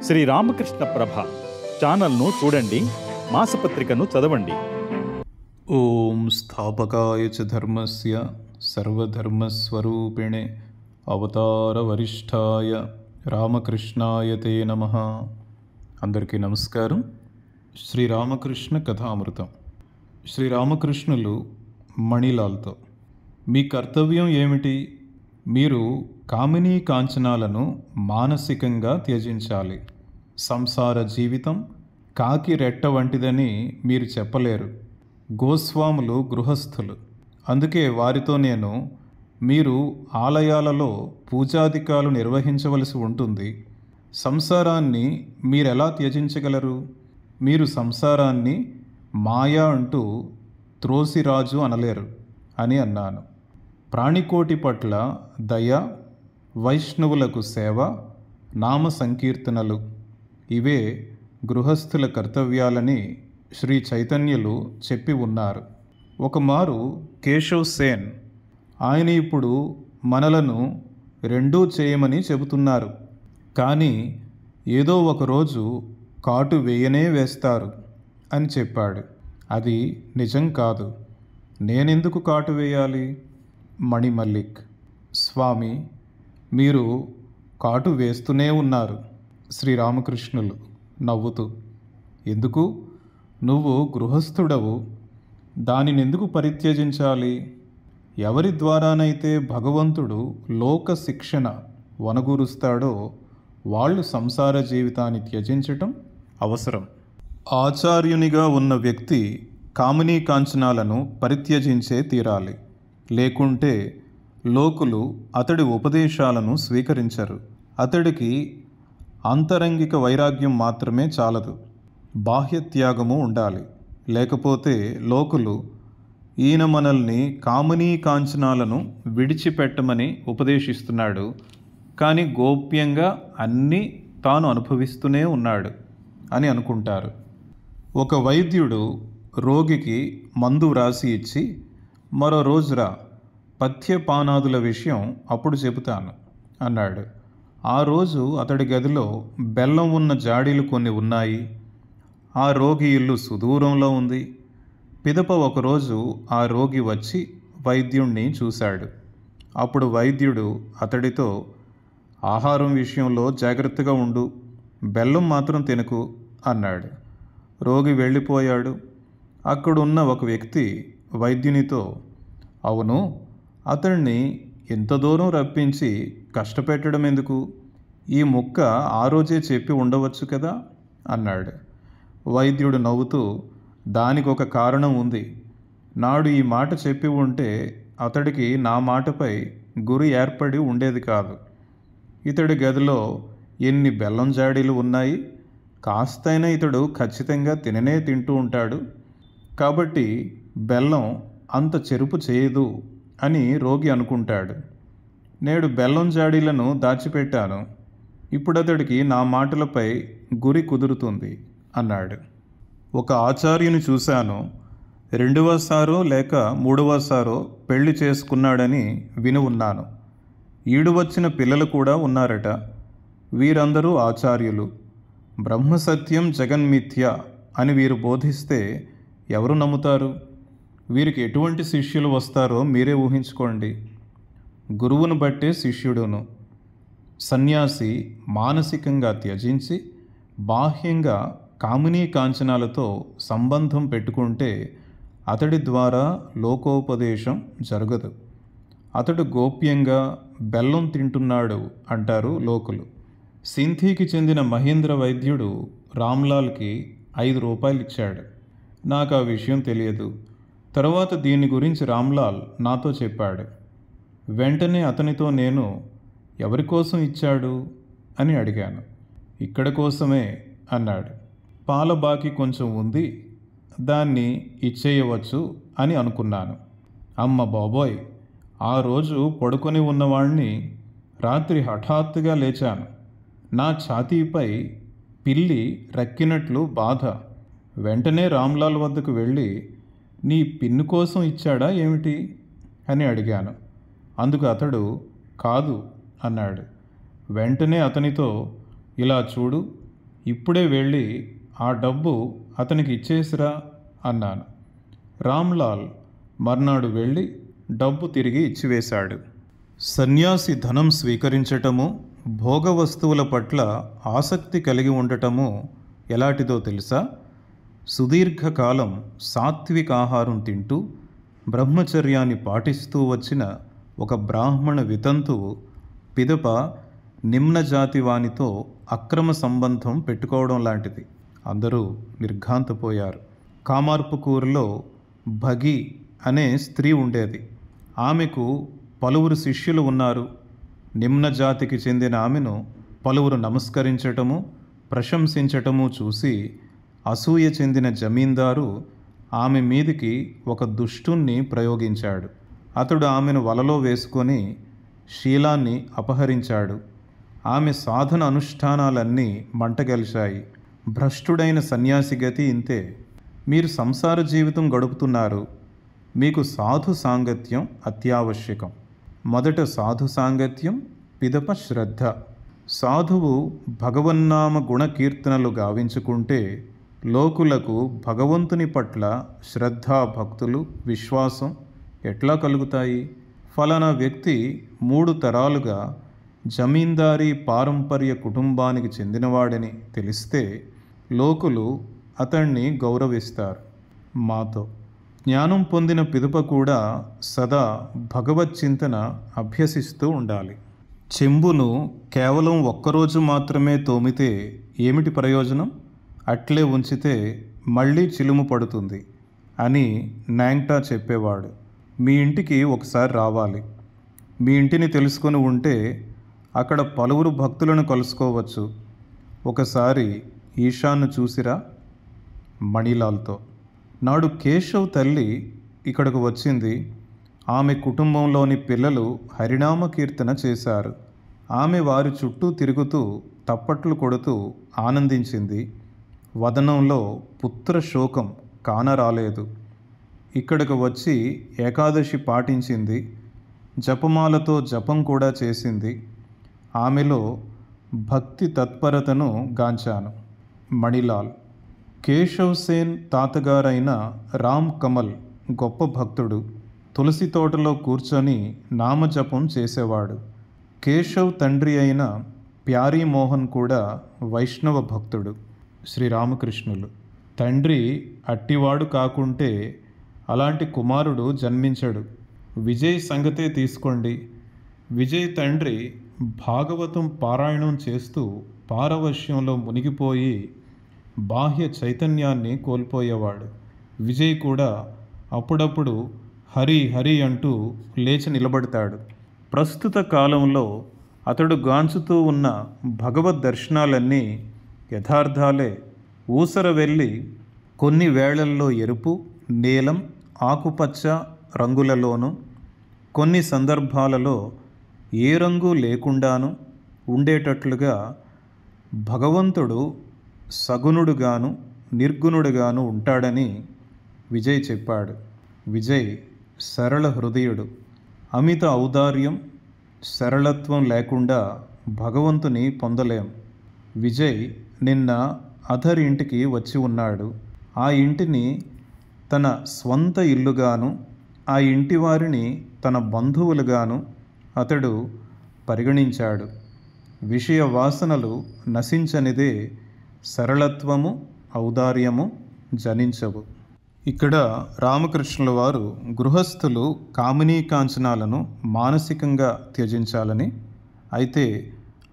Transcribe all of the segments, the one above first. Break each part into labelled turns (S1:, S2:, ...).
S1: శ్రీ రామకృష్ణ ప్రభ ఛానల్ను చూడండి, మాసపత్రికను చదవండి.
S2: ఓం స్థాపకాయ చ ధర్మస్య సర్వధర్మస్వరూపిణే అవతార వరిష్ఠాయ రామకృష్ణాయ తే నమః. అందరికీ నమస్కారం. శ్రీరామకృష్ణ కథామృతం. శ్రీరామకృష్ణులు మణిలాల్తో, మీ కర్తవ్యం ఏమిటి? మీరు కామినీ కాంచనాలను మానసికంగా త్యజించాలి. సంసార జీవితం కాకి రెట్ట వంటిదని మీరు చెప్పలేరు. గోస్వాములు గృహస్థులు, అందుకే వారితో నేను మీరు ఆలయాలలో పూజాధికాలు నిర్వహించవలసి ఉంటుంది. సంసారాన్ని మీరెలా త్యజించగలరు? మీరు సంసారాన్ని మాయా అంటూ త్రోసిరాజు అనలేరు అని అన్నాను. ప్రాణికోటి పట్ల దయ, వైష్ణవులకు సేవ, నామ సంకీర్తనలు ఇవే గృహస్థుల కర్తవ్యాలని శ్రీ చైతన్యులు చెప్పి ఉన్నారు. ఒకమారు కేశవ్ సేన్ ఆయన ఇప్పుడు మనలను రెండూ చేయమని చెబుతున్నారు, కానీ ఏదో ఒకరోజు కాటు వేయనే వేస్తారు అని చెప్పాడు. అది నిజం కాదు. నేనెందుకు కాటు వేయాలి? మణిమల్లిక్: స్వామి, మీరు కాటు వేస్తూనే ఉన్నారు. శ్రీరామకృష్ణులు నవ్వుతూ: ఎందుకు? నువ్వు గృహస్థుడవు, దానినెందుకు పరిత్యజించాలి? ఎవరి ద్వారానైతే భగవంతుడు లోక శిక్షణ వనగూరుస్తాడో వాళ్ళు సంసార జీవితాన్ని త్యజించటం అవసరం. ఆచార్యునిగా ఉన్న వ్యక్తి కామినీ కాంచనాలను పరిత్యజించే తీరాలి. లేకుంటే లోకులు అతడి ఉపదేశాలను స్వీకరించరు. అతడికి ఆంతరంగిక వైరాగ్యం మాత్రమే చాలదు, బాహ్య త్యాగము ఉండాలి. లేకపోతే లోకులు ఈయన మనల్ని కామినీ కాంచనాలను విడిచిపెట్టమని ఉపదేశిస్తున్నాడు, కానీ గోప్యంగా అన్నీ తాను అనుభవిస్తూనే ఉన్నాడు అని అనుకుంటారు. ఒక వైద్యుడు రోగికి మందు వ్రాసి ఇచ్చి, మరో రోజురా, పథ్యపానాదుల విషయం అప్పుడు చెబుతాను అన్నాడు. ఆ రోజు అతడి గదిలో బెల్లం ఉన్న జాడీలు కొన్ని ఉన్నాయి. ఆ రోగి ఇల్లు సుదూరంలో ఉంది. పిదప ఒకరోజు ఆ రోగి వచ్చి వైద్యుణ్ణి చూశాడు. అప్పుడు వైద్యుడు అతడితో, ఆహారం విషయంలో జాగ్రత్తగా ఉండు, బెల్లం మాత్రం తినకు అన్నాడు. రోగి వెళ్ళిపోయాడు. అక్కడున్న ఒక వ్యక్తి వైద్యునితో, అవును, అతన్ని ఎంత దూరం రప్పించి కష్టపెట్టడం ఎందుకు? ఈ ముక్క ఆ రోజే చెప్పి ఉండవచ్చు కదా అన్నాడు. వైద్యుడు నవ్వుతూ, దానికి ఒక కారణం ఉంది. నాడు ఈ మాట చెప్పి ఉంటే అతడికి నా మాటపై గురి ఏర్పడి ఉండేది కాదు. ఇతడి గదిలో ఎన్ని బెల్లం జాడీలు ఉన్నాయి, కాస్తైనా ఇతడు ఖచ్చితంగా తింటూ ఉంటాడు. కాబట్టి బెల్లం అంత చెరుపు చేయదు అని రోగి అనుకుంటాడు. నేడు బెల్లం జాడీలను దాచిపెట్టాను. ఇప్పుడు అతడికి నా మాటలపై గురి కుదురుతుంది అన్నాడు. ఒక ఆచార్యుని చూశాను. 2వసారో లేక 3వసారో పెళ్లి చేసుకున్నాడని విని ఉన్నాను. ఈడు వచ్చిన పిల్లలు కూడా ఉన్నారట. వీరందరూ ఆచార్యులు. బ్రహ్మసత్యం జగన్మిథ్య అని వీరు బోధిస్తే ఎవరు నమ్ముతారు? వీరికి ఎటువంటి శిష్యులు వస్తారో మీరే ఊహించుకోండి. గురువును బట్టే శిష్యుడును. సన్యాసి మానసికంగా త్యజించి బాహ్యంగా కామినీ కాంచనాలతో సంబంధం పెట్టుకుంటే అతడి ద్వారా లోకోపదేశం జరగదు. అతడు గోప్యంగా బెల్లం తింటున్నాడు అంటారు లోకులు. సింధీకి చెందిన మహేంద్ర వైద్యుడు రామ్లాల్కి 5 రూపాయలు ఇచ్చాడు. నాకు ఆ విషయం తెలియదు. తరువాత దీని గురించి రామ్లాల్ నాతో చెప్పాడు. వెంటనే అతనితో నేను, ఎవరి కోసం ఇచ్చాడు అని అడిగాను. ఇక్కడ కోసమే అన్నాడు. పాల బాకీ కొంచెం ఉంది, దాన్ని ఇచ్చేయవచ్చు అని అనుకున్నాను. అమ్మ బాబోయ్! ఆ రోజు పడుకొని ఉన్నవాణ్ణి రాత్రి హఠాత్తుగా లేచాను. నా ఛాతీపై పిల్లి రక్కినట్లు బాధ. వెంటనే రామ్లాల్ వద్దకు వెళ్ళి, నీ పిన్ను కోసం ఇచ్చాడా ఏమిటి అని అడిగాను. అందుకు అతడు కాదు అన్నాడు. వెంటనే అతనితో, ఇలా చూడు, ఇప్పుడే వెళ్ళి ఆ డబ్బు అతనికి ఇచ్చేసిరా అన్నాను. రామ్లాల్ మర్నాడు వెళ్ళి డబ్బు తిరిగి ఇచ్చివేశాడు. సన్యాసి ధనం స్వీకరించటము, భోగ వస్తువుల పట్ల ఆసక్తి కలిగి ఉండటము ఎలాంటిదో తెలుసా? సుదీర్ఘకాలం సాత్విక ఆహారం తింటూ బ్రహ్మచర్యాన్ని పాటిస్తూ వచ్చిన ఒక బ్రాహ్మణ వితంతువు పిదప నిమ్నజాతి వానితో అక్రమ సంబంధం పెట్టుకోవడం లాంటిది. అందరూ నిర్ఘాంతపోయారు. కామార్పుకూరులో భగి అనే స్త్రీ ఉండేది. ఆమెకు పలువురు శిష్యులు ఉన్నారు. నిమ్న జాతికి చెందిన ఆమెను పలువురు నమస్కరించటము, ప్రశంసించటము చూసి అసూయ చెందిన జమీందారు ఆమె మీదికి ఒక దుష్టుణ్ణి ప్రయోగించాడు. అతడు ఆమెను వలలో వేసుకొని శీలాన్ని అపహరించాడు. ఆమె సాధన అనుష్ఠానాలన్నీ మంటగలిశాయి. భ్రష్టుడైన సన్యాసి గతి ఇంతే. మీరు సంసార జీవితం గడుపుతున్నారు. మీకు సాధు సాంగత్యం అత్యావశ్యకం. మొదట సాధు సాంగత్యం, పిదప శ్రద్ధ. సాధువు భగవన్నామ గుణకీర్తనలు గావించుకుంటే లోకులకు భగవంతుని పట్ల శ్రద్ధ, భక్తులు, విశ్వాసం ఎట్లా కలుగుతాయి? ఫలానా వ్యక్తి 3 తరాలుగా జమీందారీ పారంపర్య కుటుంబానికి చెందినవాడని తెలిస్తే లోకులు అతన్ని గౌరవిస్తారు. మాతో జ్ఞానం పొందిన పిదప కూడా సదా భగవచ్చింతన అభ్యసిస్తూ ఉండాలి. చెంబును కేవలం ఒక్కరోజు మాత్రమే తోమితే ఏమిటి ప్రయోజనం? అట్లే ఉంచితే మళ్ళీ చిలుము పడుతుంది అని నాంగ్టా చెప్పేవాడు. మీ ఇంటికి ఒకసారి రావాలి. మీ ఇంటిని తెలుసుకొని ఉంటే అక్కడ పలువురు భక్తులను కలుసుకోవచ్చు. ఒకసారి ఈశాన్ను చూసిరా మణిలాల్తో. నాడు కేశవ్ తల్లి ఇక్కడకు వచ్చింది. ఆమె కుటుంబంలోని పిల్లలు హరినామ కీర్తన చేశారు. ఆమె వారి చుట్టూ తిరుగుతూ తప్పట్లు కొడుతూ ఆనందించింది. వదనంలో పుత్ర శోకం కానరాలేదు. ఇక్కడకు వచ్చి ఏకాదశి పాటించింది. జపమాలతో జపం కూడా చేసింది. ఆమెలో భక్తి తత్పరతను గాంచాను. మణిలాల్. కేశవ్ సేన్ తాతగారైన రామ్ కమల్ గొప్ప భక్తుడు. తులసి తోటలో కూర్చొని నామజపం చేసేవాడు. కేశవ్ తండ్రి అయిన ప్యారీ మోహన్ కూడా వైష్ణవ భక్తుడు. శ్రీరామకృష్ణులు. తండ్రి అట్టివాడు కాకుంటే అలాంటి కుమారుడు జన్మించడు. విజయ్ సంగతే తీసుకోండి. విజయ్ తండ్రి భాగవతం పారాయణం చేస్తూ పారవశ్యంలో మునిగిపోయి బాహ్య చైతన్యాన్ని కోల్పోయేవాడు. విజయ్ కూడా అప్పుడప్పుడు హరి హరి అంటూ లేచి నిలబడతాడు. ప్రస్తుత కాలంలో అతడు గాంచుతూ ఉన్న భగవద్ దర్శనాలన్నీ యథార్థాలే. ఊసర వెళ్ళి కొన్ని వేళల్లో ఎరుపు, నీలం, ఆకుపచ్చ రంగులలోనూ, కొన్ని సందర్భాలలో ఏ రంగు లేకుండాను ఉండేటట్లుగా భగవంతుడు సగుణుడుగాను నిర్గుణుడుగాను ఉంటాడని విజయ్ చెప్పాడు. విజయ్ సరళ హృదయుడు. అమిత ఔదార్యం, సరళత్వం లేకుండా భగవంతుని పొందలేం. విజయ్ నిన్న అధర్ ఇంటికి వచ్చి ఉన్నాడు. ఆ ఇంటిని తన స్వంత ఇల్లుగాను, ఆ ఇంటి వారిని తన బంధువులుగాను అతడు పరిగణించాడు. విషయ వాసనలు నశించనిదే సరళత్వము, ఔదార్యము జనించవు. ఇక్కడ రామకృష్ణుల వారు గృహస్థులు కామినీ కాంచనాలను మానసికంగా త్యజించాలని, అయితే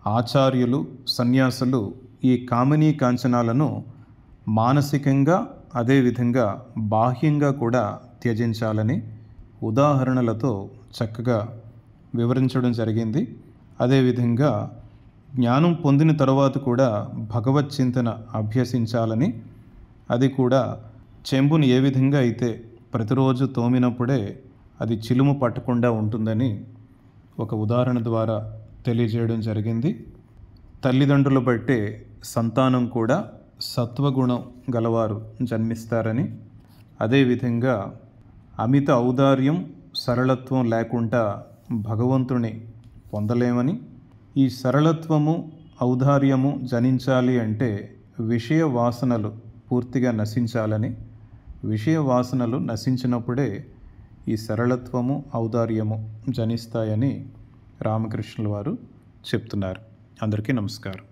S2: ఆచార్యులు, సన్యాసులు ఈ కామినీ కాంచనాలను మానసికంగా అదేవిధంగా బాహ్యంగా కూడా త్యజించాలని ఉదాహరణలతో చక్కగా వివరించడం జరిగింది. అదేవిధంగా జ్ఞానం పొందిన తరువాత కూడా భగవత్ చింతన అభ్యసించాలని, అది కూడా చెంబుని ఏ విధంగా అయితే ప్రతిరోజు తోమినప్పుడే అది చిలుము పట్టకుండా ఉంటుందని ఒక ఉదాహరణ ద్వారా తెలియజేయడం జరిగింది. తల్లిదండ్రులు బట్టే సంతానం కూడా సత్వగుణం గలవారు జన్మిస్తారని, అదేవిధంగా అమిత ఔదార్యం, సరళత్వం లేకుండా భగవంతుని పొందలేమని, ఈ సరళత్వము, ఔదార్యము జనించాలి అంటే విషయ వాసనలు పూర్తిగా నశించాలని, విషయ వాసనలు నశించినప్పుడే ఈ సరళత్వము, ఔదార్యము జనిస్తాయని రామకృష్ణుల వారు చెప్తున్నారు. అందరికీ నమస్కారం.